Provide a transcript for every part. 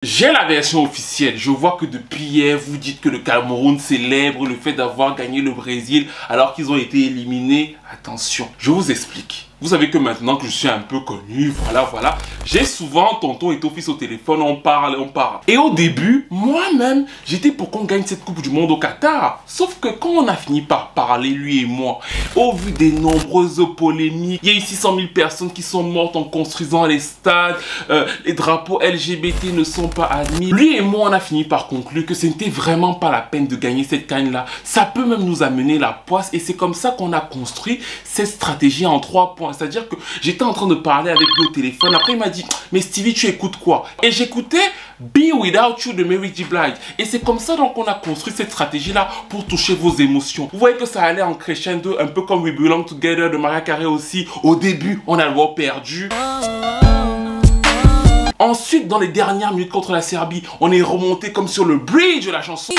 J'ai la version officielle. Je vois que depuis hier, vous dites que le Cameroun célèbre le fait d'avoir gagné le Brésil alors qu'ils ont été éliminés. Attention, je vous explique. Vous savez que maintenant que je suis un peu connu, voilà. J'ai souvent tonton et Tofis au téléphone, on parle. Et au début, moi-même, j'étais pour qu'on gagne cette Coupe du Monde au Qatar. Sauf que quand on a fini par parler, lui et moi, au vu des nombreuses polémiques, il y a eu 600 000 personnes qui sont mortes en construisant les stades, les drapeaux LGBT ne sont pas admis. Lui et moi, on a fini par conclure que ce n'était vraiment pas la peine de gagner cette canne-là. Ça peut même nous amener la poisse et c'est comme ça qu'on a construit cette stratégie en 3 points. C'est-à-dire que j'étais en train de parler avec lui au téléphone. Après, il m'a dit, mais Stevie, tu écoutes quoi? Et j'écoutais Be Without You de Mary J. Blige. Et c'est comme ça donc qu'on a construit cette stratégie-là pour toucher vos émotions. Vous voyez que ça allait en crescendo, un peu comme We Belong Together de Mariah Carey aussi. Au début, on a le voix perdu. Ensuite, dans les dernières minutes contre la Serbie, on est remonté comme sur le bridge de la chanson.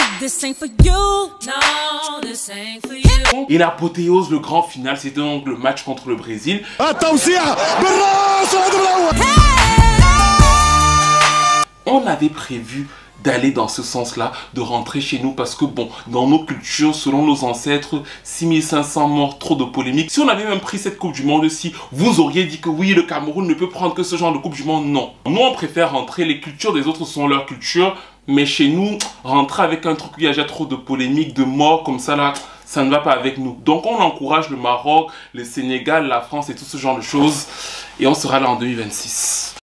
Et l'apothéose, le grand final, c'était donc le match contre le Brésil. On avait prévu d'aller dans ce sens-là, de rentrer chez nous parce que bon, dans nos cultures, selon nos ancêtres, 6500 morts, trop de polémiques. Si on avait même pris cette Coupe du Monde-ci, vous auriez dit que oui, le Cameroun ne peut prendre que ce genre de Coupe du Monde. Non. Nous, on préfère rentrer, les cultures des autres sont leur culture, mais chez nous, rentrer avec un truc où il y a déjà trop de polémiques, de morts comme ça là, ça ne va pas avec nous. Donc on encourage le Maroc, le Sénégal, la France et tout ce genre de choses. Et on sera là en 2026.